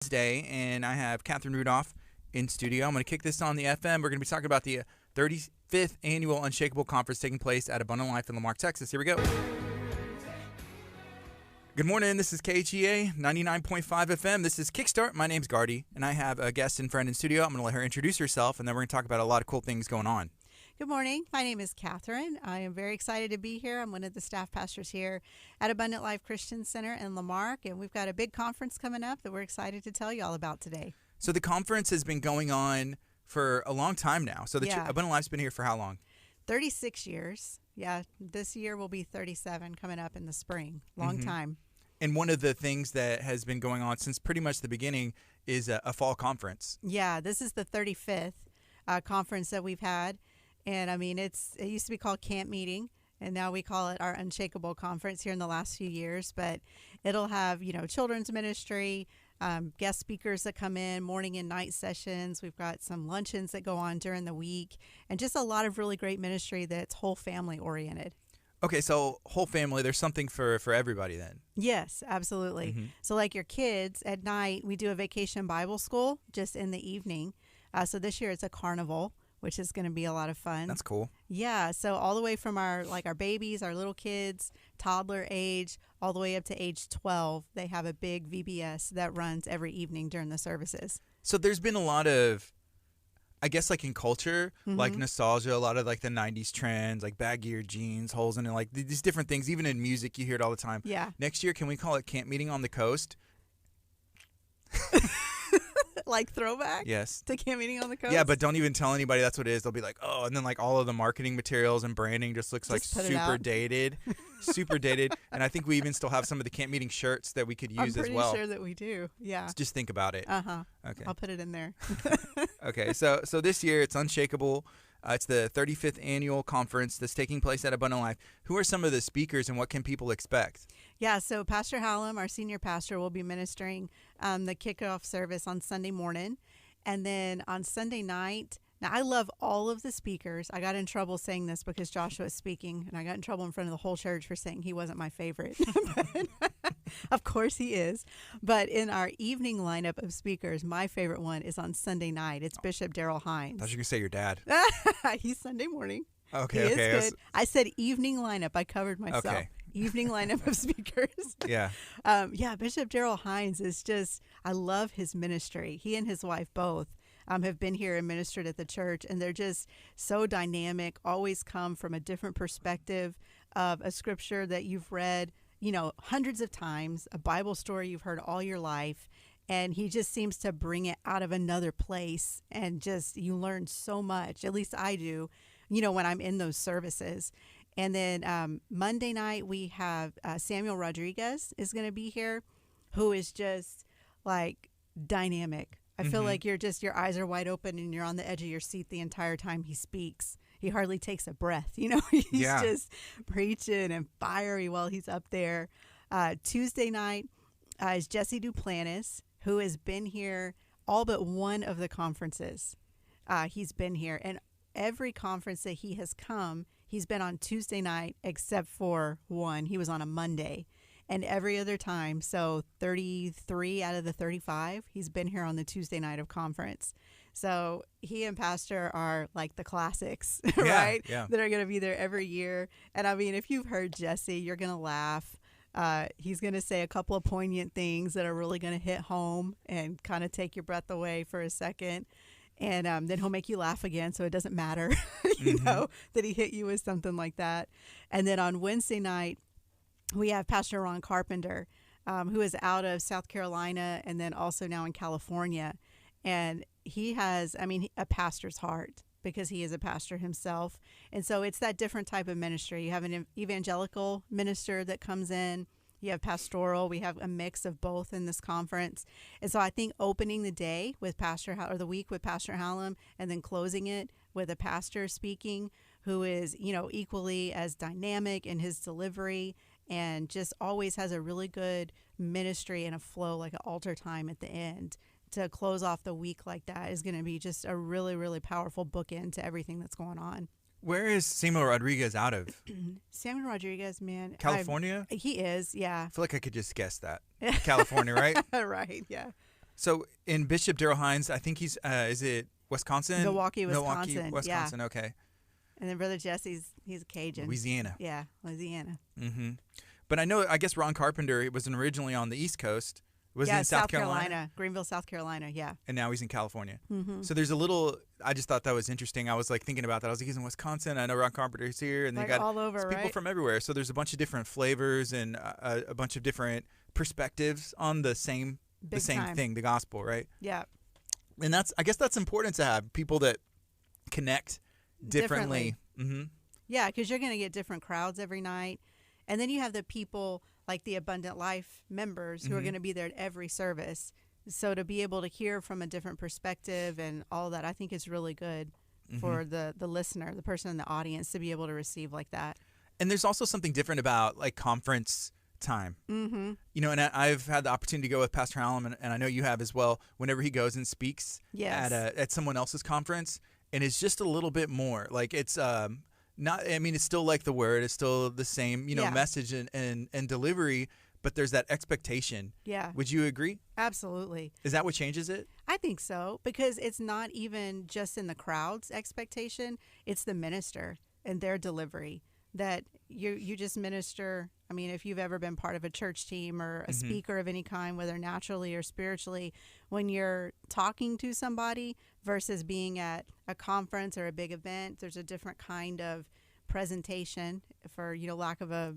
Wednesday, and I have Catherine Rudolph in studio. I'm going to kick this on the FM. We're going to be talking about the 35th Annual Unshakeable Conference taking place at Abundant Life in Marque, Texas. Here we go. Good morning. This is KHEA 99.5 FM. This is Kickstart. My name's Gardy, and I have a guest and friend in studio. I'm going to let her introduce herself, and then we're going to talk about a lot of cool things going on. Good morning. My name is Catherine. I am very excited to be here. I'm one of the staff pastors here at Abundant Life Christian Center in Marque, and we've got a big conference coming up that we're excited to tell you all about today. So the conference has been going on for a long time now. So Abundant Life's been here for how long? 36 years. Yeah, this year will be 37 coming up in the spring. Long time. And one of the things that has been going on since pretty much the beginning is a fall conference. Yeah, this is the 35th conference that we've had. And I mean, it used to be called Camp Meeting, and now we call it our Unshakeable Conference here in the last few years. But it'll have, children's ministry, guest speakers that come in, morning and night sessions. We've got some luncheons that go on during the week, and just a lot of really great ministry that's whole family oriented. Okay, so whole family, there's something for everybody then. Yes, absolutely. So like your kids, at night, we do a vacation Bible school just in the evening. So this year it's a carnival, which is going to be a lot of fun. That's cool. Yeah, so all the way from our babies, our little kids, toddler age, all the way up to age 12, they have a big VBS that runs every evening during the services. So there's been a lot of, I guess, like in culture, like nostalgia, a lot of like the 90s trends, like baggier jeans, holes in it, like these different things. Even in music, you hear it all the time. Yeah. Next year, can we call it Camp Meeting on the Coast? Like throwback? Yes. To Camp Meeting on the Coast? Yeah, but don't even tell anybody that's what it is. They'll be like, oh, and then like all of the marketing materials and branding just looks like super dated. Super dated. And I think we even still have some of the Camp Meeting shirts that we could use as well. I'm pretty sure that we do. Yeah. Just think about it. Uh-huh. Okay. I'll put it in there. Okay, so this year it's Unshakeable. It's the 35th annual conference that's taking place at Abundant Life. Who are some of the speakers and what can people expect? Yeah, so Pastor Hallam, our senior pastor, will be ministering the kickoff service on Sunday morning. And then on Sunday night, now I love all of the speakers. I got in trouble saying this because Joshua was speaking, and I got in trouble in front of the whole church for saying he wasn't my favorite. But, of course he is. But in our evening lineup of speakers, my favorite one is on Sunday night. It's Bishop Darrell Hines. I thought you were going to say your dad. He's Sunday morning. Okay, he okay. is good. I said evening lineup. I covered myself. Okay. Evening lineup of speakers. Yeah. Bishop Darrell Hines is just, I love his ministry. He and his wife both have been here and ministered at the church, and they're just so dynamic, always come from a different perspective of a scripture that you've read, hundreds of times, a Bible story you've heard all your life, and he just seems to bring it out of another place, and just, you learn so much, at least I do, when I'm in those services. And then Monday night, we have Samuel Rodriguez is going to be here, who is just like dynamic. I feel like your eyes are wide open and you're on the edge of your seat the entire time he speaks. He hardly takes a breath, He's just preaching and fiery while he's up there. Tuesday night is Jesse Duplantis, who has been here all but one of the conferences. He's been here. And every conference that he has come, he's been on Tuesday night except for one. He was on a Monday. And every other time, so 33 out of the 35, he's been here on the Tuesday night of conference. So he and Pastor are like the classics, right? Yeah. That are going to be there every year. And I mean, if you've heard Jesse, you're going to laugh. He's going to say a couple of poignant things that are really going to hit home and kind of take your breath away for a second. And then he'll make you laugh again, so it doesn't matter, that he hit you with something like that. And then on Wednesday night, we have Pastor Ron Carpenter, who is out of South Carolina and then also now in California. And he has, a pastor's heart because he is a pastor himself. And so it's that different type of ministry. You have an evangelical minister that comes in. You have pastoral. We have a mix of both in this conference. And so I think opening the day with the week with Pastor Hallam and then closing it with a pastor speaking who is, equally as dynamic in his delivery and just always has a really good ministry and a flow, like an altar time at the end. To close off the week like that is going to be just a really, really powerful bookend to everything that's going on. Where is Samuel Rodriguez out of? Samuel Rodriguez, man. California? He is, yeah. I feel like I could just guess that. California, right? Right, yeah. So in Bishop Darrell Hines, I think he's, is it Wisconsin? Milwaukee, Wisconsin. Wisconsin, okay. And then Brother Jesse's, he's a Cajun. Louisiana. Yeah, Louisiana. Mm-hmm. But I guess Ron Carpenter was originally on the East Coast. Was he in South Carolina? Greenville, South Carolina, yeah. And now he's in California. Mm-hmm. So there's I just thought that was interesting. I was like thinking about that. I was like, he's in Wisconsin. I know Ron Carpenter's here. And like they got all over, people from everywhere. So there's a bunch of different flavors and a bunch of different perspectives on the same thing, the gospel, right? Yeah. And I guess that's important to have people that connect differently. Mm-hmm. Yeah, because you're going to get different crowds every night. And then you have the people like the Abundant Life members who are going to be there at every service. So to be able to hear from a different perspective and all that, I think is really good for the listener, the person in the audience, to be able to receive like that. And there's also something different about like conference time. Mm-hmm. You know, and I've had the opportunity to go with Pastor Hallam, and I know you have as well, whenever he goes and speaks at someone else's conference. And it's just a little bit more. Like it's it's still like the word, it's still the same, message and delivery, but there's that expectation. Yeah. Would you agree? Absolutely. Is that what changes it? I think so, because it's not even just in the crowd's expectation, it's the minister and their delivery that you just minister. I mean, if you've ever been part of a church team or a speaker of any kind, whether naturally or spiritually, when you're talking to somebody versus being at a conference or a big event, there's a different kind of presentation, for lack of a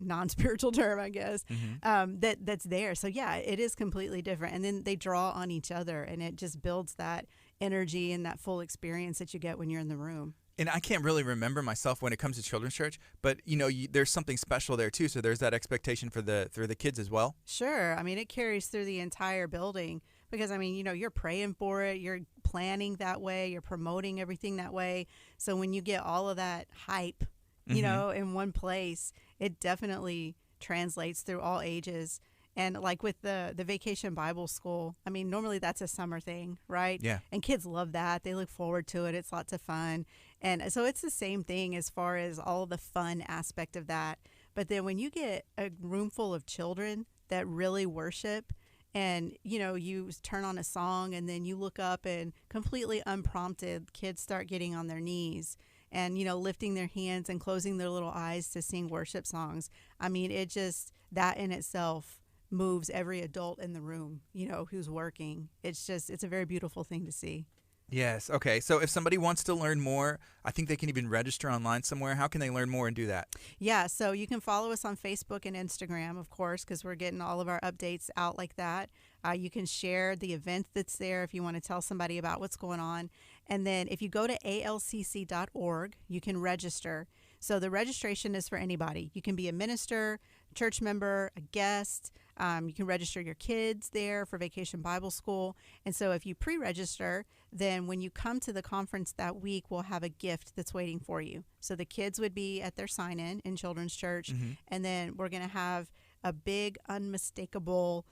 non-spiritual term, I guess, that's there. So yeah, it is completely different. And then they draw on each other, and it just builds that energy and that full experience that you get when you're in the room. And I can't really remember myself when it comes to children's church, but there's something special there too. So there's that expectation for the kids as well. Sure. I mean, it carries through the entire building because, you're praying for it. You're planning that way. You're promoting everything that way. So when you get all of that hype, in one place, it definitely translates through all ages. And like with the Vacation Bible School, normally that's a summer thing, right? Yeah. And kids love that. They look forward to it. It's lots of fun. And so it's the same thing as far as all the fun aspect of that. But then when you get a room full of children that really worship, and, you turn on a song and then you look up and completely unprompted, kids start getting on their knees and, lifting their hands and closing their little eyes to sing worship songs. That in itself moves every adult in the room, who's working. It's a very beautiful thing to see. Yes. Okay. So if somebody wants to learn more, I think they can even register online somewhere. How can they learn more and do that? Yeah. So you can follow us on Facebook and Instagram, of course, because we're getting all of our updates out like that. You can share the event that's there if you want to tell somebody about what's going on. And then if you go to alcc.org, you can register. So the registration is for anybody. You can be a minister, church member, a guest. You can register your kids there for Vacation Bible School. And so if you pre-register, then when you come to the conference that week, we'll have a gift that's waiting for you. So the kids would be at their sign-in in Children's Church. And then we're going to have a big, unmistakable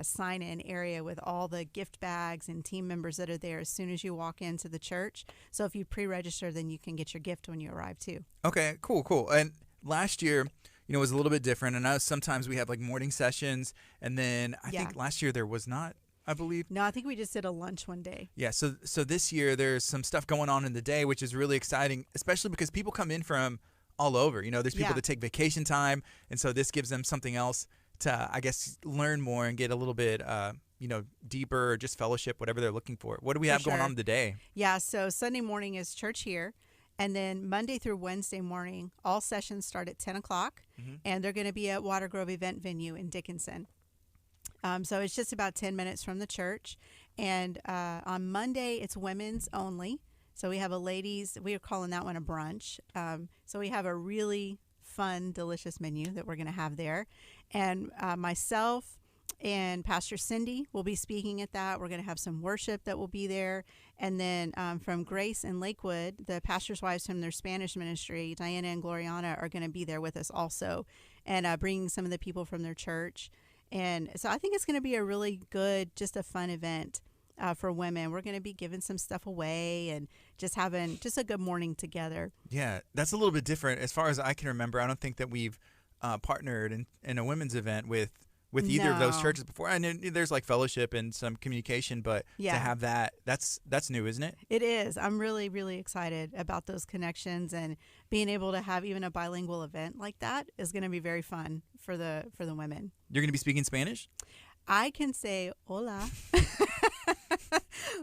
sign-in area with all the gift bags and team members that are there as soon as you walk into the church. So if you pre-register, then you can get your gift when you arrive too. Okay, cool. And last year, it was a little bit different. And I know sometimes we have like morning sessions, and then I think last year there was not, I believe. No, I think we just did a lunch one day. Yeah, so this year there's some stuff going on in the day, which is really exciting, especially because people come in from all over. There's people that take vacation time, and so this gives them something else to, I guess, learn more and get a little bit, deeper, or just fellowship, whatever they're looking for. What do we have going on today? Yeah, so Sunday morning is church here. And then Monday through Wednesday morning, all sessions start at 10 o'clock, and they're going to be at Watergrove Event Venue in Dickinson. So it's just about 10 minutes from the church. And on Monday, it's women's only. So we have we are calling that one a brunch. So we have a really fun, delicious menu that we're going to have there. And myself and Pastor Cindy will be speaking at that. We're going to have some worship that will be there. And then from Grace and Lakewood, the pastor's wives from their Spanish ministry, Diana and Gloriana, are going to be there with us also, and bringing some of the people from their church. And so I think it's going to be a really good, just a fun event for women. We're going to be giving some stuff away and just having just a good morning together. Yeah, that's a little bit different. As far as I can remember, I don't think that we've partnered in a women's event with with either of those No. churches before. I know there's like fellowship and some communication, but Yeah. to have that's new, isn't it? It is. I'm really, really excited about those connections, and being able to have even a bilingual event like that is going to be very fun for the women. You're going to be speaking Spanish? I can say hola.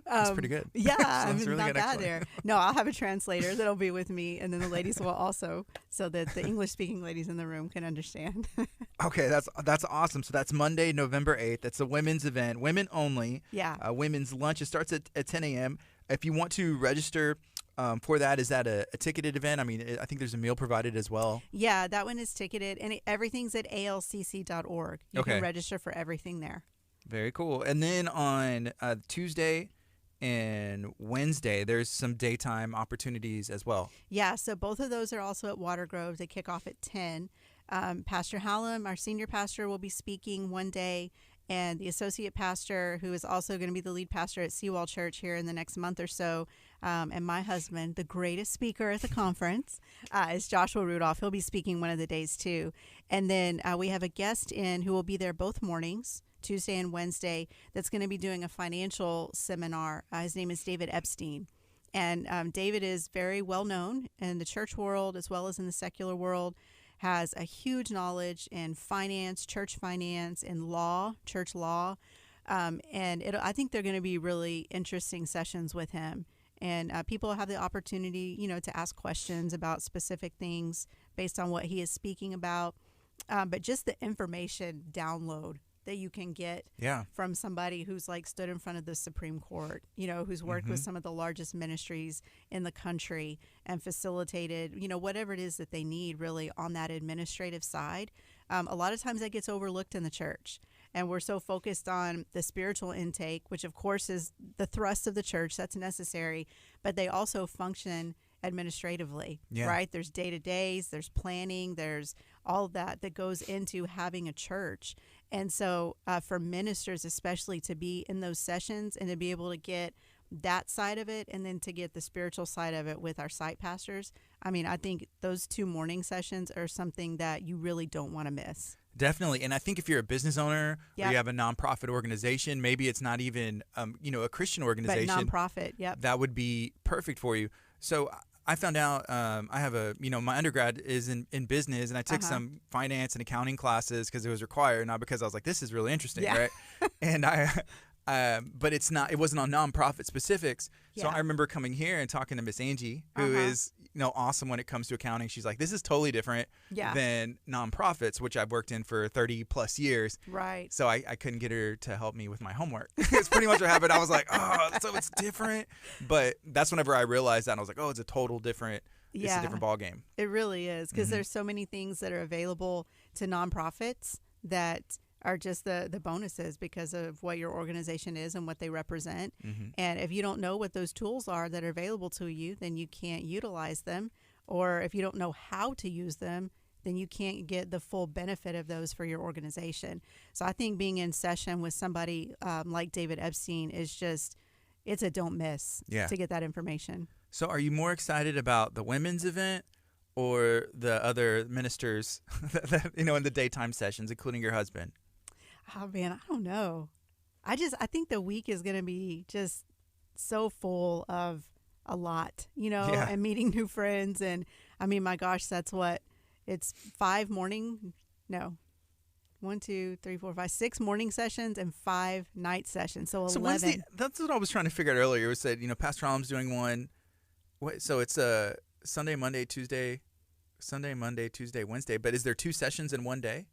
That's pretty good. Yeah, I'm Sounds really not good, bad actually. there. No, I'll have a translator that'll be with me, and then the ladies will also, so that the English-speaking ladies in the room can understand. Okay, that's awesome. So that's Monday, November 8th. That's a women's event, women only. Yeah. Women's lunch. It starts at 10 a.m. If you want to register for that, is that a ticketed event? I mean, I think there's a meal provided as well. Yeah, that one is ticketed, and everything's at alcc.org. You Okay. can register for everything there. Very cool. And then on Tuesday and Wednesday, there's some daytime opportunities as well. Yeah, so both of those are also at Watergrove. They kick off at 10. Pastor Hallam, our senior pastor, will be speaking one day, and the associate pastor, who is also going to be the lead pastor at Seawall Church here in the next month or so, and my husband, the greatest speaker at the conference, is Joshua Rudolph. He'll be speaking one of the days too. And then we have a guest in who will be there both mornings, Tuesday and Wednesday, that's going to be doing a financial seminar. His name is David Epstein. And David is very well known in the church world as well as in the secular world, has a huge knowledge in finance, church finance, and law, church law. And I think they're going to be really interesting sessions with him. And people have the opportunity, to ask questions about specific things based on what he is speaking about. But just the information download that you can get from somebody who's like stood in front of the Supreme Court, who's worked with some of the largest ministries in the country and facilitated, whatever it is that they need really on that administrative side. A lot of times that gets overlooked in the church. And we're so focused on the spiritual intake, which of course is the thrust of the church. That's necessary. But they also function administratively, right? There's day-to-days, there's planning, there's all that goes into having a church. And so for ministers especially to be in those sessions and to be able to get that side of it and then to get the spiritual side of it with our site pastors, I mean, I think those 2 morning sessions are something that you really don't want to miss. Definitely. And I think if you're a business owner or you have a nonprofit organization, maybe it's not even, a Christian organization. But nonprofit, that would be perfect for you. So I found out I have my undergrad is in business, and I took some finance and accounting classes because it was required, not because I was like, this is really interesting, right? And but it wasn't on nonprofit specifics. So I remember coming here and talking to Miss Angie, who is awesome when it comes to accounting. She's like, this is totally different than nonprofits, which I've worked in for 30 plus years. Right. So I couldn't get her to help me with my homework. It's pretty much what happened. I was like, oh, so it's different. But that's whenever I realized that, and I was like, oh, it's a total different. It's a different ball game. It really is, because there's so many things that are available to nonprofits that are just the bonuses because of what your organization is and what they represent. And if you don't know what those tools are that are available to you, then you can't utilize them. Or if you don't know how to use them, then you can't get the full benefit of those for your organization. So I think being in session with somebody like David Epstein is just, it's a don't miss to get that information. So are you more excited about the women's event or the other ministers, in the daytime sessions, including your husband? Oh, man, I don't know. I think the week is going to be just so full of a lot, and meeting new friends. And I mean, my gosh, that's what it's 6 morning sessions and 5 night sessions. So 11. That's what I was trying to figure out earlier. It said, Pastor Hallam's doing one. So it's a Sunday, Monday, Tuesday, Wednesday. But is there 2 sessions in one day?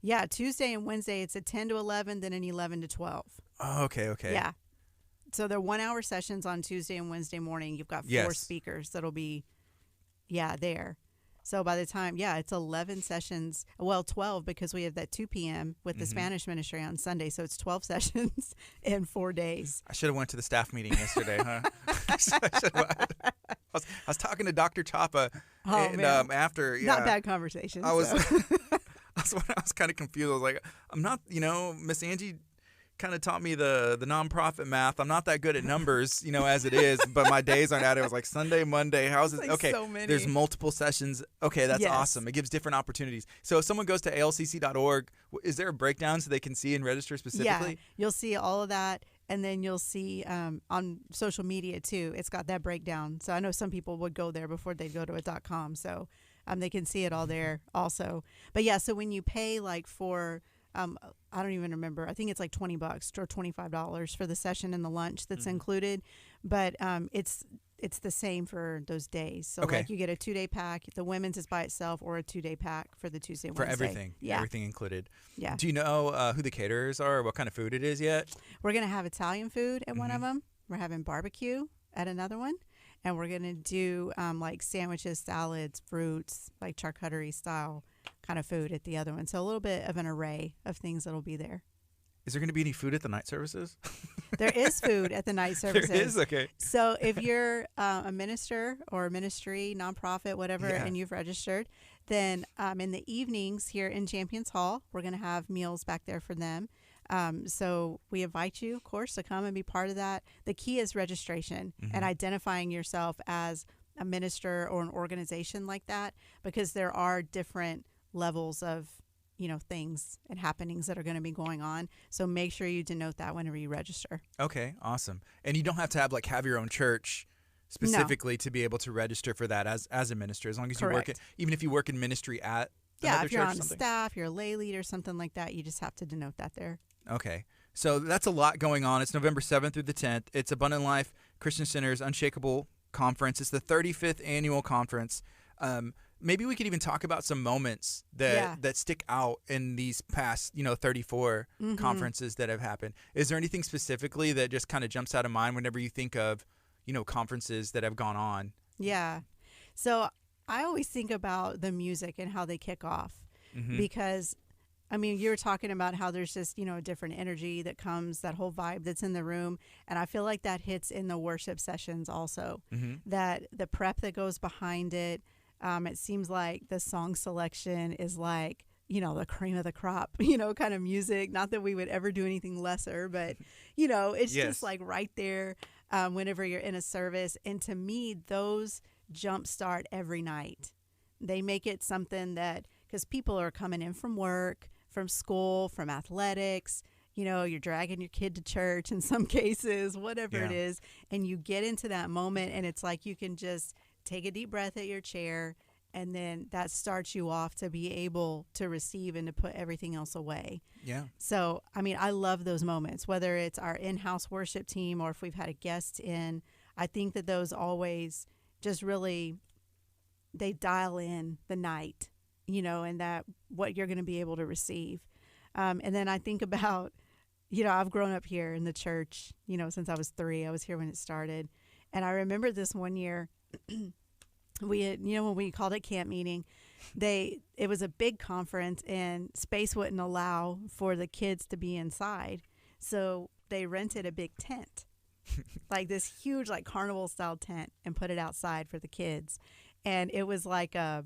Yeah, Tuesday and Wednesday, it's a 10 to 11, then an 11 to 12. Oh, okay. Yeah. So they're 1-hour sessions on Tuesday and Wednesday morning. You've got 4 speakers that'll be, there. So by the time, it's 11 sessions. Well, 12 because we have that 2 p.m. with the Spanish ministry on Sunday. So it's 12 sessions in 4 days. I should have went to the staff meeting yesterday, huh? I was talking to Dr. Chapa after. Not bad conversation. I was kind of confused. I was like, I'm not, Miss Angie kind of taught me the nonprofit math. I'm not that good at numbers, as it is, but my days aren't at it. It was like Sunday, Monday. How's it? Like okay, so many. There's multiple sessions. Okay, that's Yes. awesome. It gives different opportunities. So if someone goes to alcc.org, is there a breakdown so they can see and register specifically? Yeah, you'll see all of that. And then you'll see on social media, too, it's got that breakdown. So I know some people would go there before they go to a .com. So they can see it all there also. But, yeah, so when you pay like for I don't even remember. I think it's like $20 or $25 for the session and the lunch that's included. But it's the same for those days. So like you get a 2-day pack. The women's is by itself, or a 2-day pack for the Tuesday, Wednesday. For everything. Yeah. Everything included. Yeah. Do you know who the caterers are or what kind of food it is yet? We're going to have Italian food at one of them. We're having barbecue at another one. And we're going to do like sandwiches, salads, fruits, like charcuterie style kind of food at the other one. So a little bit of an array of things that'll be there. Is there going to be any food at the night services? There is food at the night services. There is? Okay. So if you're a minister or a ministry, nonprofit, whatever, and you've registered, then in the evenings here in Champions Hall, we're going to have meals back there for them. So we invite you, of course, to come and be part of that. The key is registration and identifying yourself as a minister or an organization like that, because there are different levels of things and happenings that are going to be going on. So make sure you denote that whenever you register. Okay, awesome. And you don't have to have your own church specifically to be able to register for that as a minister, as long as you work it, even if you work in ministry at another if you're church on or something. staff, you're a lay leader, something like that, you just have to denote that there. Okay. So that's a lot going on. It's November 7th through the 10th. It's Abundant Life Christian Center's Unshakable Conference. It's the 35th annual conference. Maybe we could even talk about some moments that stick out in these past, 34 conferences that have happened. Is there anything specifically that just kind of jumps out of mind whenever you think of, conferences that have gone on? Yeah. So I always think about the music and how they kick off because, you were talking about how there's just, a different energy that comes, that whole vibe that's in the room. And I feel like that hits in the worship sessions also, that the prep that goes behind it. It seems like the song selection is like, the cream of the crop, kind of music. Not that we would ever do anything lesser, but, it's just like right there whenever you're in a service. And to me, those jumpstart every night. They make it something that, because people are coming in from work, from school, from athletics, you're dragging your kid to church in some cases, whatever it is. And you get into that moment and it's like you can just take a deep breath at your chair, and then that starts you off to be able to receive and to put everything else away. Yeah. So, I love those moments, whether it's our in-house worship team or if we've had a guest in. I think that those always just really, they dial in the night, and that what you're going to be able to receive. And then I think about, I've grown up here in the church, since I was 3. I was here when it started. And I remember this one year, we had, when we called it camp meeting, it was a big conference and space wouldn't allow for the kids to be inside. So they rented a big tent, like this huge, like carnival style tent, and put it outside for the kids. And it was like a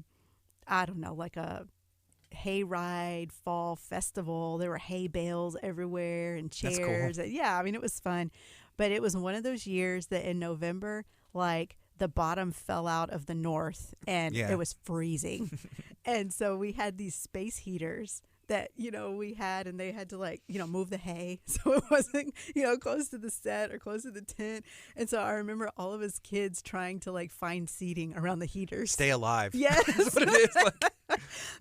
hayride fall festival. There were hay bales everywhere and chairs. That's cool. Yeah, it was fun. But it was one of those years that in November, like the bottom fell out of the north and it was freezing. And so we had these space heaters that, we had, and they had to move the hay so it wasn't, close to the set or close to the tent. And so I remember all of us kids trying to find seating around the heaters. Stay alive. Yes. That's what it is.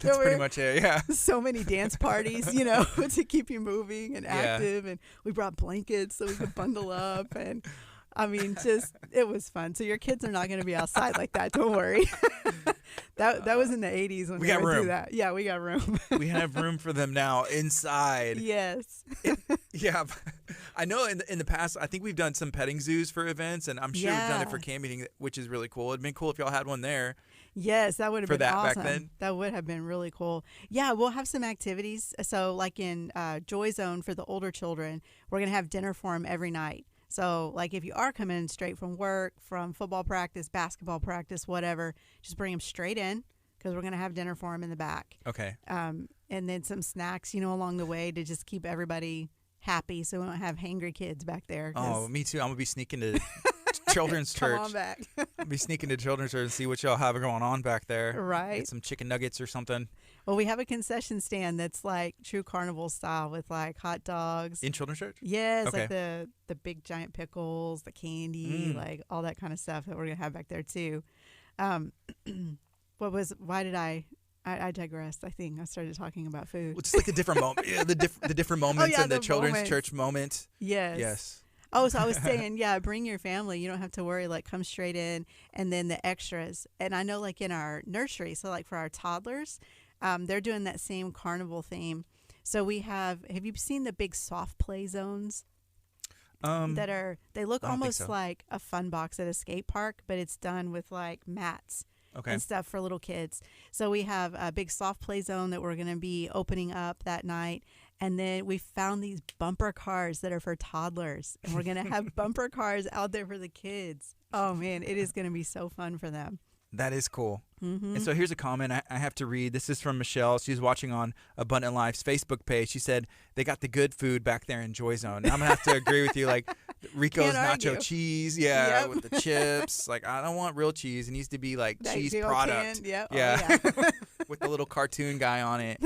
That's pretty much it, yeah. So many dance parties, to keep you moving and active. And we brought blankets so we could bundle up. And it was fun. So your kids are not going to be outside like that. Don't worry. That was in the 80s when we got room. Do that. Yeah, we got room. We have room for them now inside. Yes. Yeah. I know in the past, I think we've done some petting zoos for events, and I'm sure we've done it for camp meeting, which is really cool. It'd been cool if y'all had one there. Yes, that would have been awesome. Back then. That would have been really cool. Yeah, we'll have some activities. So like in Joy Zone for the older children, we're going to have dinner for them every night. So, if you are coming straight from work, from football practice, basketball practice, whatever, just bring them straight in because we're going to have dinner for them in the back. Okay. And then some snacks, along the way to just keep everybody happy so we don't have hangry kids back there. Oh, me too. I'm going to be sneaking to children's church. Come on back. I'll be sneaking to children's church and see what y'all have going on back there. Right. Get some chicken nuggets or something. Well, we have a concession stand that's like true carnival style with like hot dogs. In children's church? Yes, Okay. like the big giant pickles, the candy, like all that kind of stuff that we're going to have back there too. Why did I digressed. I think I started talking about food. Well, just like the different the different moments in the children's moments. church moment. Yes. Oh, so I was saying, bring your family. You don't have to worry. Like, come straight in, and then the extras. And I know, like in our nursery, so like for our toddlers, they're doing that same carnival theme. So we have you seen the big soft play zones? They look almost like a fun box at a skate park, but it's done with like mats. Okay. And stuff for little kids. So we have a big soft play zone that we're going to be opening up that night. And then we found these bumper cars that are for toddlers. And we're going to have bumper cars out there for the kids. Oh, man, it is going to be so fun for them. That is cool. Mm-hmm. And so here's a comment I have to read. This is from Michelle. She's watching on Abundant Life's Facebook page. She said, they got the good food back there in Joy Zone. And I'm going to have to agree with you. Like Rico's nacho cheese. Yeah, Yep. with the chips. Like, I don't want real cheese. It needs to be like That cheese big old product. can. Yep. Yeah. Oh, yeah. With the little cartoon guy on it.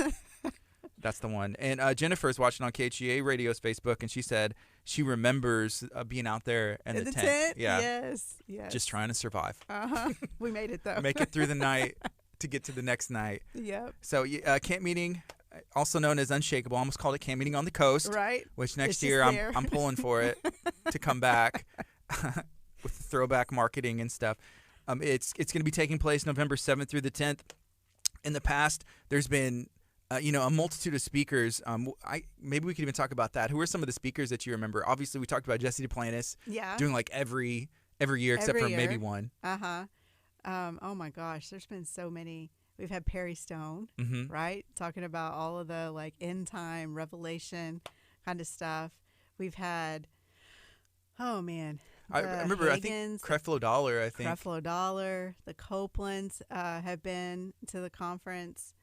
That's the one. And Jennifer is watching on KHEA Radio's Facebook, and she said she remembers being out there in the tent. Yeah. Yes. Just trying to survive. We made it, though. Make it through the night to get to the next night. Yep. So camp meeting, also known as Unshakeable, almost called it Camp Meeting on the Coast. Right. Which next year I'm pulling for it to come back with throwback marketing and stuff. It's going to be taking place November 7th through the 10th. In the past, there's been a multitude of speakers. Maybe we could even talk about that. Who are some of the speakers that you remember? Obviously, we talked about Jesse Duplantis. Yeah. Doing like every year except for maybe one. Oh my gosh, there's been so many. We've had Perry Stone, right? Talking about all of the like end time revelation kind of stuff. We've had, I remember, Hagens, I think Creflo Dollar, the Copelands have been to the conference.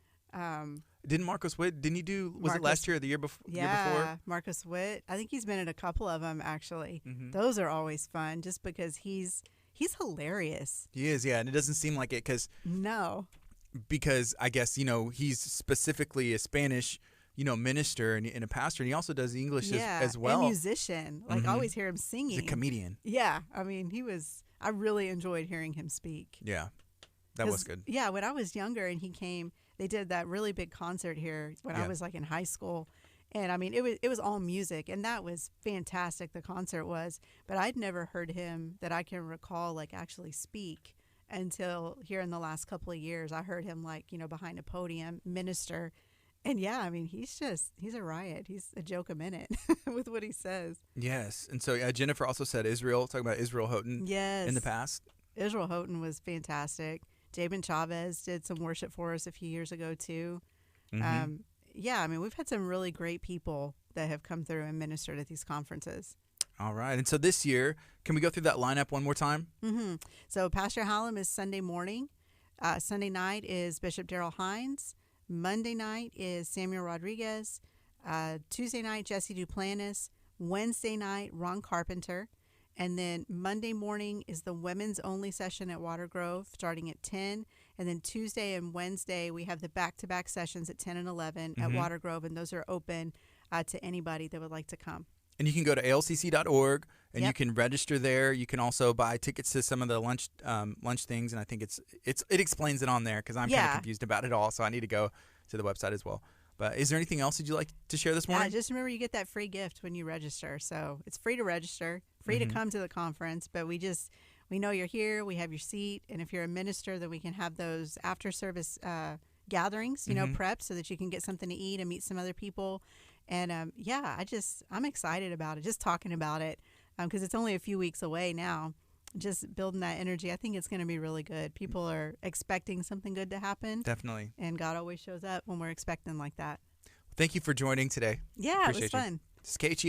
Didn't Marcos Witt, didn't he do, was it last year or the year before? Yeah, Marcos Witt. I think he's been at a couple of them, actually. Mm-hmm. Those are always fun just because he's hilarious. He is, yeah, and it doesn't seem like it because I guess, he's specifically a Spanish, minister and a pastor, and he also does English as well. And musician. Like, I always hear him singing. He's a comedian. Yeah, I mean, I really enjoyed hearing him speak. Yeah, that was good. Yeah, when I was younger and he came, they did that really big concert here when I was like in high school. And I mean, it was all music, and that was fantastic. The concert was, but I'd never heard him that I can recall like actually speak until here in the last couple of years. I heard him like behind a podium minister, and I mean he's a riot. He's a joke a minute with what he says. Yes, and so Jennifer also said talking about Israel Houghton. Yes, in the past. Israel Houghton was fantastic. Jabin Chavez did some worship for us a few years ago too. Mm-hmm. I mean, we've had some really great people that have come through and ministered at these conferences. All right. And so this year, can we go through that lineup one more time? Mm-hmm. So Pastor Hallam is Sunday morning. Sunday night is Bishop Darrell Hines. Monday night is Samuel Rodriguez. Tuesday night, Jesse Duplantis. Wednesday night, Ron Carpenter. And then Monday morning is the women's only session at Watergrove starting at 10. And then Tuesday and Wednesday, we have the back-to-back sessions at 10 and 11 at Watergrove. And those are open to anybody that would like to come. And you can go to alcc.org and you can register there. You can also buy tickets to some of the lunch things. And I think it explains it on there because I'm kind of confused about it all. So I need to go to the website as well. But is there anything else that you'd like to share this morning? Just remember you get that free gift when you register. So it's free to register, free to come to the conference. But we know you're here. We have your seat. And if you're a minister, then we can have those after service gatherings, prepped so that you can get something to eat and meet some other people. And I'm excited about it, just talking about it because it's only a few weeks away now. Just building that energy. I think it's going to be really good. People are expecting something good to happen. Definitely. And God always shows up when we're expecting like that. Thank you for joining today. Yeah, it was fun. This is KHEA